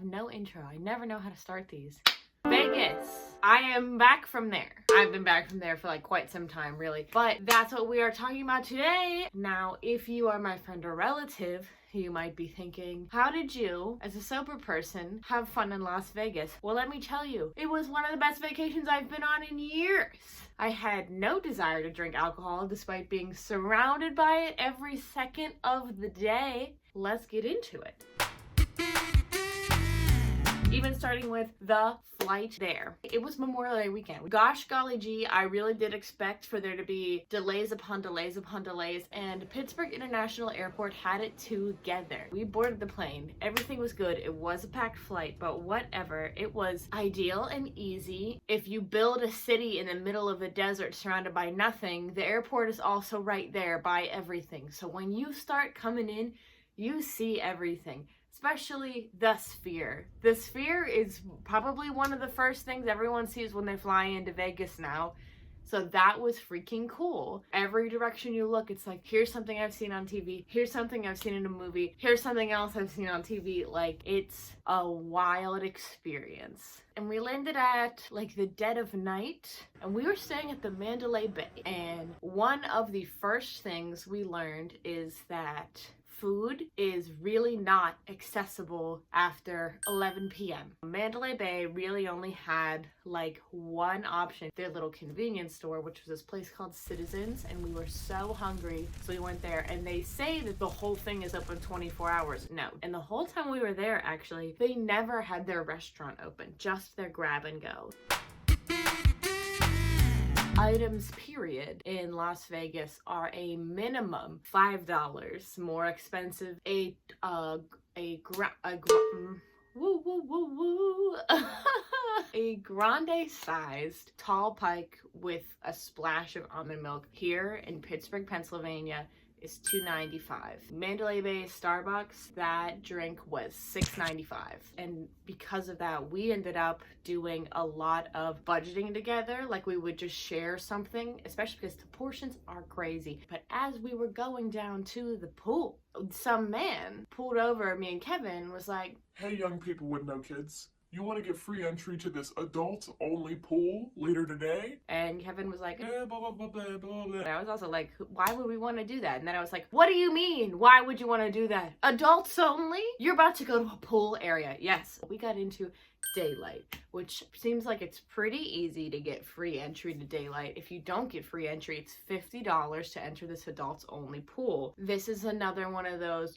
have no intro. I never know how to start these. Vegas. I am back from there. I've been back from there for like quite some time, really. But that's what we are talking about today. Now, if you are my friend or relative, you might be thinking, how did you, as a sober person, have fun in Las Vegas? Well, let me tell you, it was one of the best vacations I've been on in years. I had no desire to drink alcohol despite being surrounded by it every second of the day. Let's get into it. Even starting with the flight there. It was Memorial Day weekend. Gosh golly gee, I really did expect for there to be delays upon delays upon delays, and Pittsburgh International Airport had it together. We boarded the plane. Everything was good. It was a packed flight, but whatever. It was ideal and easy. If you build a city in the middle of a desert surrounded by nothing, the airport is also right there by everything. So when you start coming in, you see everything. Especially the Sphere. The Sphere is probably one of the first things everyone sees when they fly into Vegas now. So that was freaking cool. Every direction you look, it's like, here's something I've seen on TV. Here's something I've seen in a movie. Here's something else I've seen on TV. Like, it's a wild experience. And we landed at like the dead of night, and we were staying at the Mandalay Bay. And one of the first things we learned is that food is really not accessible after 11 p.m. Mandalay Bay really only had like one option, their little convenience store, which was this place called Citizens, and we were so hungry, so we went there. And they say that the whole thing is open 24 hours. No. And the whole time we were there, actually, they never had their restaurant open, just their grab and go. Items, period, in Las Vegas are a minimum $5 more expensive. A grande-sized tall pike with a splash of almond milk here in Pittsburgh, Pennsylvania is $2.95. Mandalay Bay Starbucks, that drink was $6.95. And because of that, we ended up doing a lot of budgeting together. Like, we would just share something, especially because the portions are crazy. But as we were going down to the pool, some man pulled over me and Kevin, was like, "Hey, young people with no kids. You want to get free entry to this adult-only pool later today?" And Kevin was like, blah, blah, blah, blah, blah, blah. And I was also like, why would we want to do that? And then I was like, what do you mean? Why would you want to do that? Adults only? You're about to go to a pool area. Yes. We got into daylight, which seems like it's pretty easy to get free entry to daylight. If you don't get free entry, it's $50 to enter this adults only pool. This is another one of those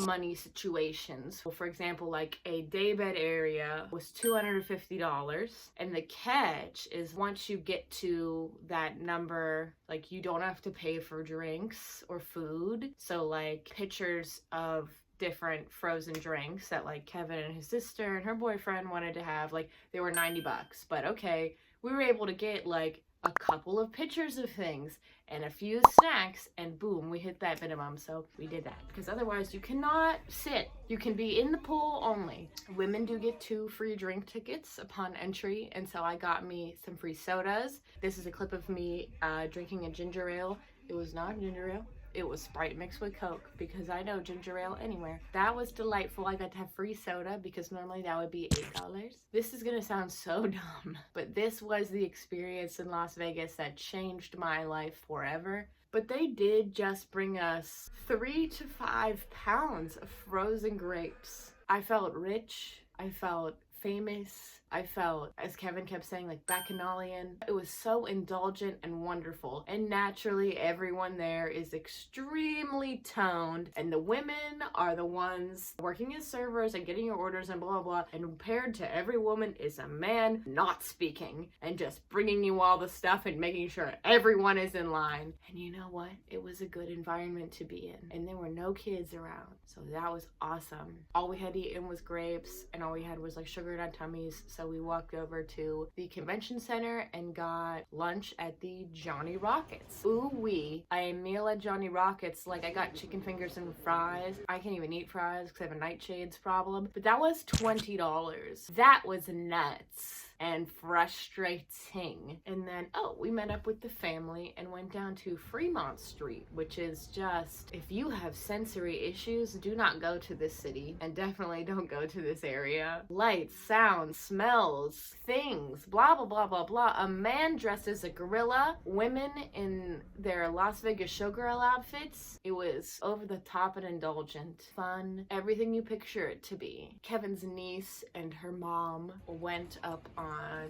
money situations. So for example, like a daybed area was $250, and the catch is once you get to that number, like, you don't have to pay for drinks or food. So like pictures of different frozen drinks that like Kevin and his sister and her boyfriend wanted to have, like, they were $90. But okay, we were able to get like a couple of pictures of things and a few snacks, and boom, we hit that minimum. So we did that, because otherwise you cannot sit. You can be in the pool only. Women do get 2 free drink tickets upon entry, and so I got me some free sodas. This is a clip of me drinking a ginger ale. It was not ginger ale. It was Sprite mixed with Coke, because I know ginger ale anywhere. That was delightful. I got to have free soda, because normally that would be $8. This is gonna sound so dumb, but this was the experience in Las Vegas that changed my life forever. But they did just bring us 3 to 5 pounds of frozen grapes. I felt rich. I felt famous. I felt, as Kevin kept saying, like bacchanalian. It was so indulgent and wonderful. And naturally, everyone there is extremely toned. And the women are the ones working as servers and getting your orders and blah, blah, blah. And compared to every woman is a man not speaking and just bringing you all the stuff and making sure everyone is in line. And you know what? It was a good environment to be in. And there were no kids around. So that was awesome. All we had eaten was grapes, and all we had was like sugar in our tummies. So we walked over to the convention center and got lunch at the Johnny Rockets. Ooh wee. A meal at Johnny Rockets, like, I got chicken fingers and fries. I can't even eat fries because I have a nightshades problem. But that was $20. That was nuts. and frustrating. And then, we met up with the family and went down to Fremont Street, which is just, if you have sensory issues, do not go to this city, and definitely don't go to this area. Lights, sounds, smells, things, blah, blah, blah, blah, blah. A man dressed as a gorilla, women in their Las Vegas showgirl outfits. It was over the top and indulgent, fun, everything you picture it to be. Kevin's niece and her mom went up on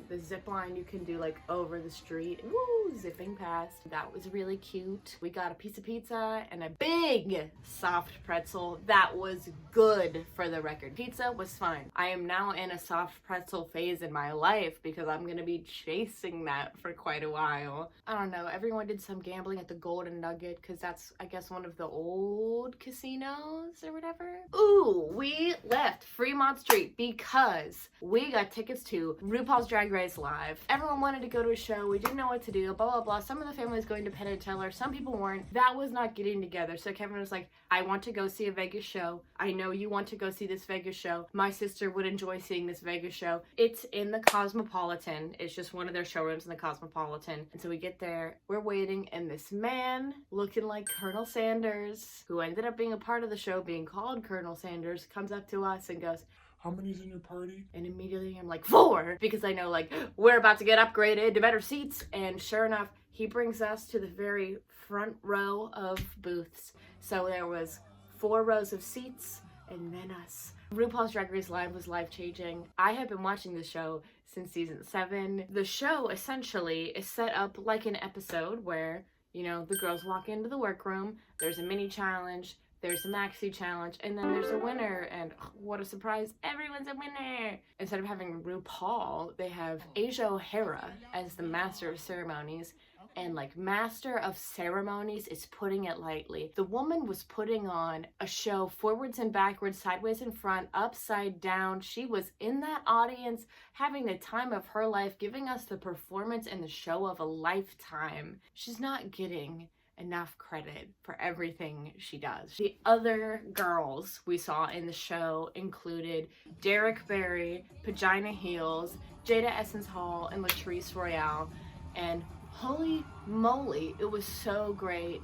the zip line you can do like over the street. Woo, zipping past. That was really cute. We got a piece of pizza and a big soft pretzel that was good, for the record. Pizza was fine. I am now in a soft pretzel phase in my life because I'm gonna be chasing that for quite a while. I don't know, everyone did some gambling at the Golden Nugget because that's, I guess, one of the old casinos or whatever. Ooh, we left Fremont Street because we got tickets to RuPaul's Drag Race Live. Everyone wanted to go to a show. We didn't know what to do, blah, blah, blah. Some of the family was going to Penn and Teller. Some people weren't. That was not getting together. So Kevin was like, I want to go see a Vegas show. I know you want to go see this Vegas show. My sister would enjoy seeing this Vegas show. It's in the Cosmopolitan. It's just one of their showrooms in the Cosmopolitan. And so we get there, we're waiting, and this man looking like Colonel Sanders, who ended up being a part of the show being called Colonel Sanders, comes up to us and goes, how many's in your party? And immediately I'm like, 4, because I know like we're about to get upgraded to better seats. And sure enough, he brings us to the very front row of booths. So there was 4 rows of seats and then us. RuPaul's Drag Race Live was life-changing. I have been watching the show since season 7. The show essentially is set up like an episode where, you know, the girls walk into the workroom, there's a mini challenge, there's a maxi challenge, and then there's a winner, and what a surprise, everyone's a winner! Instead of having RuPaul, they have Asia O'Hara as the master of ceremonies, and like master of ceremonies is putting it lightly. The woman was putting on a show forwards and backwards, sideways and front, upside down. She was in that audience having the time of her life, giving us the performance and the show of a lifetime. She's not getting enough credit for everything she does. The other girls we saw in the show included Derek Barry, Pagina Heels, Jada Essence Hall, and Latrice Royale, and holy moly, it was so great.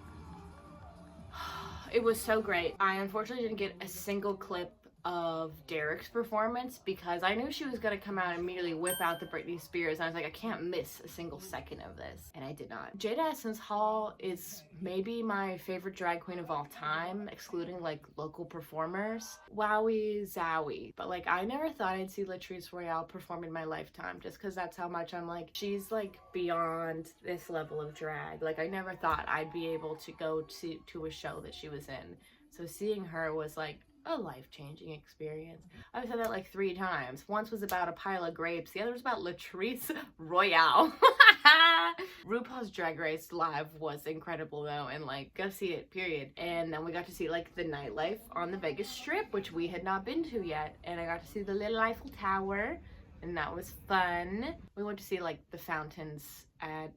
It was so great. I unfortunately didn't get a single clip of Derek's performance because I knew she was gonna come out and immediately whip out the Britney Spears, and I was like, I can't miss a single second of this, and I did not. Jada Essence Hall is maybe my favorite drag queen of all time, excluding like local performers. Wowie zowie. But like, I never thought I'd see Latrice Royale perform in my lifetime, just because that's how much I'm like, she's like beyond this level of drag. Like, I never thought I'd be able to go to a show that she was in. So seeing her was like a life-changing experience. I've said that like 3 times. Once was about a pile of grapes. The other was about Latrice Royale. RuPaul's Drag Race Live was incredible though, and like, go see it, period. And then we got to see like the nightlife on the Vegas Strip, which we had not been to yet. And I got to see the little Eiffel Tower, and that was fun. We went to see like the fountains at,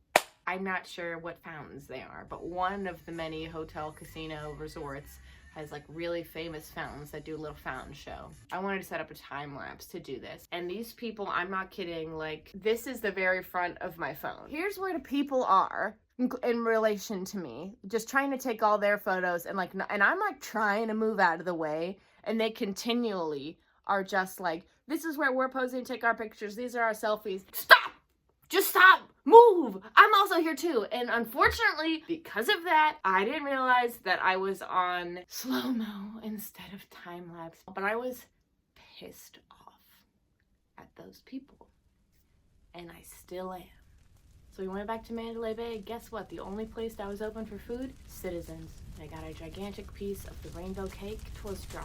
I'm not sure what fountains they are, but one of the many hotel casino resorts has like really famous fountains that do a little fountain show. I wanted to set up a time lapse to do this. And these people, I'm not kidding, like, this is the very front of my phone. Here's where the people are in relation to me, just trying to take all their photos, and like, and I'm like trying to move out of the way, and they continually are just like, this is where we're posing to take our pictures, these are our selfies. Stop! Just stop! Move! I'm also here too. And unfortunately, because of that, I didn't realize that I was on slow-mo instead of time-lapse. But I was pissed off at those people. And I still am. So we went back to Mandalay Bay. Guess what? The only place that was open for food? Citizens. I got a gigantic piece of the rainbow cake. Twas dry.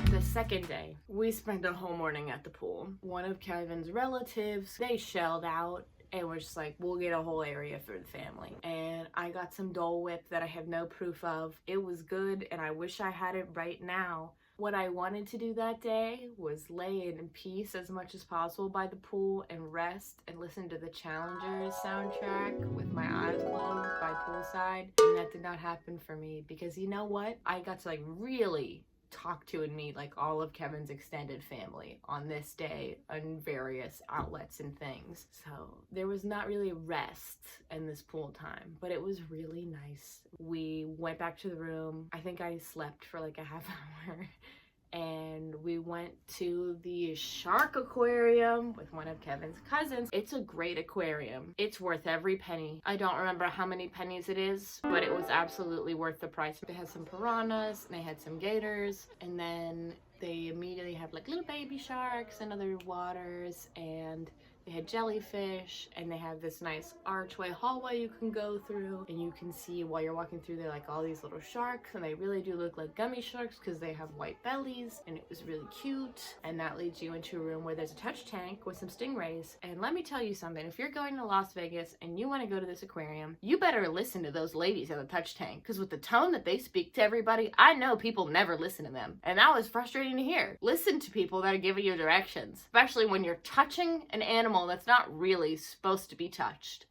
The second day, we spent a whole morning at the pool. One of Kevin's relatives, they shelled out and were just like, we'll get a whole area for the family. And I got some Dole Whip that I have no proof of. It was good, and I wish I had it right now. What I wanted to do that day was lay in peace as much as possible by the pool and rest and listen to the Challengers soundtrack with my eyes closed by poolside. And that did not happen for me because, you know what? I got to like really talk to and meet like all of Kevin's extended family on this day on various outlets and things. So there was not really rest in this pool time, but it was really nice. We went back to the room. I think I slept for like a half hour. And we went to the shark aquarium with one of Kevin's cousins. It's a great aquarium. It's worth every penny. I don't remember how many pennies it is, but it was absolutely worth the price. They had some piranhas, and they had some gators, and then they immediately had like little baby sharks in other waters, and they had jellyfish, and they have this nice archway hallway you can go through, and you can see while you're walking through there like all these little sharks, and they really do look like gummy sharks because they have white bellies, and it was really cute. And that leads you into a room where there's a touch tank with some stingrays. And let me tell you something, if you're going to Las Vegas and you want to go to this aquarium, you better listen to those ladies at the touch tank, because with the tone that they speak to everybody, I know people never listen to them, and that was frustrating to hear. Listen to people that are giving you directions, especially when you're touching an animal that's not really supposed to be touched.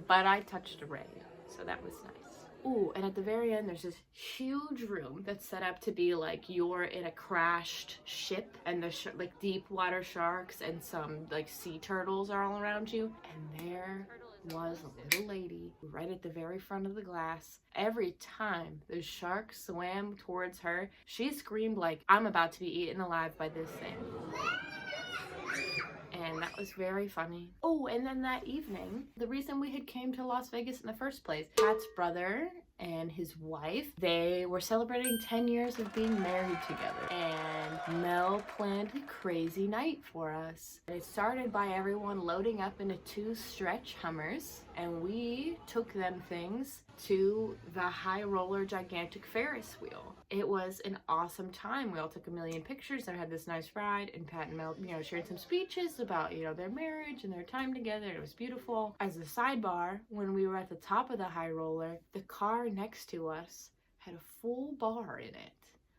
But I touched a ray, so that was nice. Ooh, and at the very end, there's this huge room that's set up to be like you're in a crashed ship, and the like deep water sharks and some like sea turtles are all around you. And there was a little lady right at the very front of the glass. Every time the shark swam towards her, she screamed like, "I'm about to be eaten alive by this thing." And that was very funny. Oh, and then that evening, the reason we had came to Las Vegas in the first place, Pat's brother and his wife, they were celebrating 10 years of being married together. And Mel planned a crazy night for us. It started by everyone loading up into 2 stretch Hummers, and we took them things to the high roller gigantic Ferris wheel. It was an awesome time. We all took a million pictures and had this nice ride, and Pat and Mel, shared some speeches about, their marriage and their time together. It was beautiful. As a sidebar, when we were at the top of the high roller, the car next to us had a full bar in it.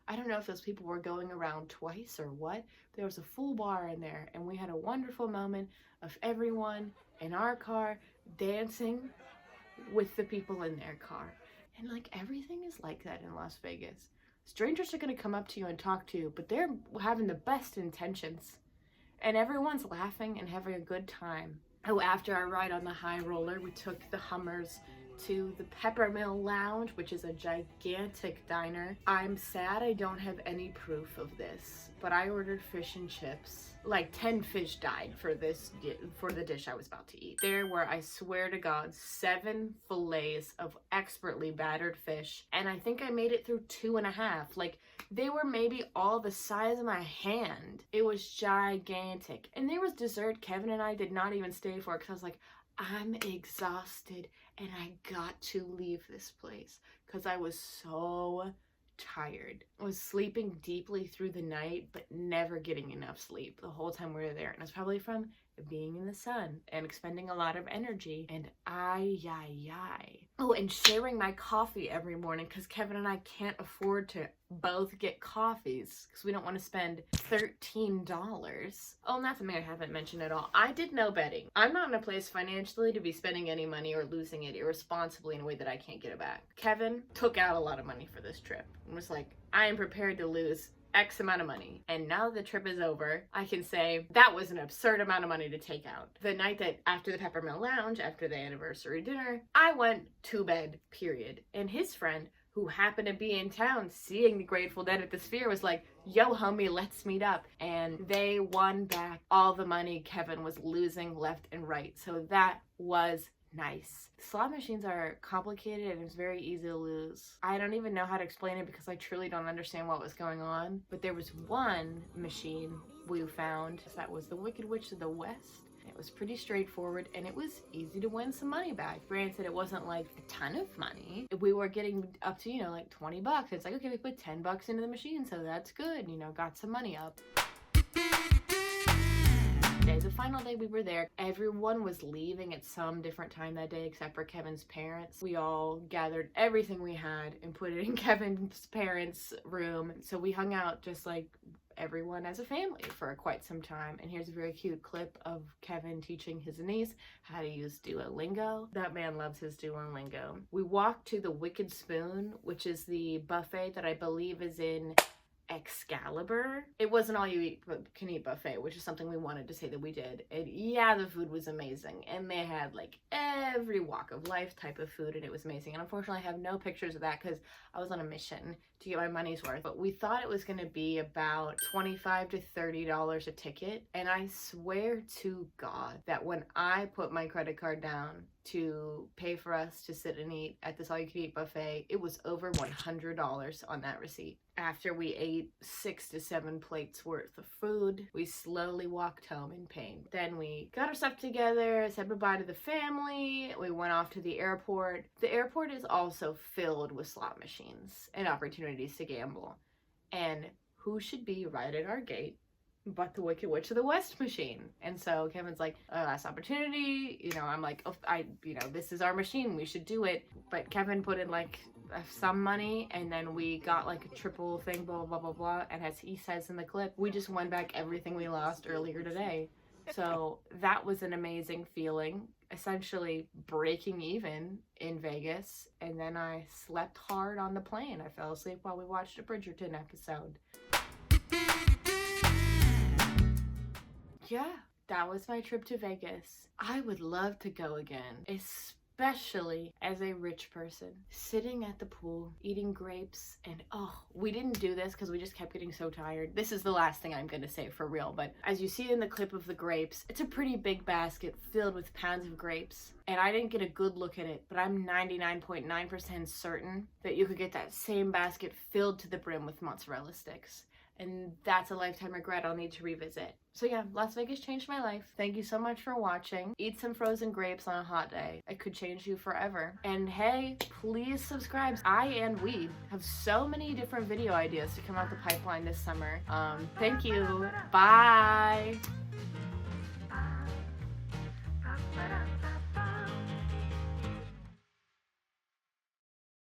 I don't know if those people were going around twice or what. There was a full bar in there, and we had a wonderful moment of everyone in our car dancing with the people in their car. And like everything is like that in Las Vegas. Strangers are going to come up to you and talk to you, but they're having the best intentions. And everyone's laughing and having a good time. Oh, after our ride on the high roller, we took the Hummers to the Peppermill Lounge, which is a gigantic diner. I'm sad I don't have any proof of this, but I ordered fish and chips. Like 10 fish died for the dish I was about to eat. There were, I swear to God, 7 fillets of expertly battered fish, and I think I made it through 2.5. Like, they were maybe all the size of my hand. It was gigantic. And there was dessert Kevin and I did not even stay for, because I was like, I'm exhausted and I got to leave this place because I was so tired. I was sleeping deeply through the night, but never getting enough sleep the whole time we were there. And it's probably from being in the sun and expending a lot of energy. And oh, and sharing my coffee every morning, because Kevin and I can't afford to both get coffees because we don't want to spend $13. Oh, and that's something I haven't mentioned at all. I did no betting. I'm not in a place financially to be spending any money or losing it irresponsibly in a way that I can't get it back. Kevin took out a lot of money for this trip and was like, I am prepared to lose X amount of money. And now the trip is over, I can say that was an absurd amount of money to take out. The night that after the Peppermill Lounge, after the anniversary dinner, I went to bed, period. And his friend, who happened to be in town seeing the Grateful Dead at the Sphere, was like, yo homie, let's meet up. And they won back all the money Kevin was losing left and right. So that was nice. Slot machines are complicated and it's very easy to lose. I don't even know how to explain it because I truly don't understand what was going on. But there was one machine we found that was the Wicked Witch of the West. It was pretty straightforward and it was easy to win some money back. Granted, it wasn't like a ton of money. We were getting up to, like $20. It's like, okay, we put $10 into the machine, so that's good. Got some money up. The final day we were there, everyone was leaving at some different time that day except for Kevin's parents. We all gathered everything we had and put it in Kevin's parents' room. So we hung out just like everyone as a family for quite some time. And here's a very cute clip of Kevin teaching his niece how to use Duolingo. That man loves his Duolingo. We walked to the Wicked Spoon, which is the buffet that I believe is in Excalibur. It wasn't all you can eat buffet, which is something we wanted to say that we did. And yeah, the food was amazing. And they had like every walk of life type of food, and it was amazing. And unfortunately, I have no pictures of that because I was on a mission to get my money's worth. But we thought it was going to be about $25 to $30 a ticket. And I swear to God that when I put my credit card down to pay for us to sit and eat at this all-you-can-eat buffet, it was over $100 on that receipt. After we ate 6 to 7 plates worth of food, we slowly walked home in pain. Then we got our stuff together, said goodbye to the family, we went off to the airport. The airport is also filled with slot machines and opportunities to gamble. And who should be right at our gate but the Wicked Witch of the West machine? And so Kevin's like, last opportunity, you know, I'm like, oh, this is our machine, we should do it. But Kevin put in like some money, and then we got like a triple thing, blah, blah, blah, blah. And as he says in the clip, we just won back everything we lost earlier today. So that was an amazing feeling, essentially breaking even in Vegas. And then I slept hard on the plane. I fell asleep while we watched a Bridgerton episode. Yeah, that was my trip to Vegas. I would love to go again, especially as a rich person, sitting at the pool, eating grapes, and we didn't do this because we just kept getting so tired. This is the last thing I'm gonna say for real, but as you see in the clip of the grapes, it's a pretty big basket filled with pounds of grapes, and I didn't get a good look at it, but I'm 99.9% certain that you could get that same basket filled to the brim with mozzarella sticks. And that's a lifetime regret I'll need to revisit. So yeah, Las Vegas changed my life. Thank you so much for watching. Eat some frozen grapes on a hot day. It could change you forever. And hey, please subscribe. I and we have so many different video ideas to come out the pipeline this summer. Thank you. Bye.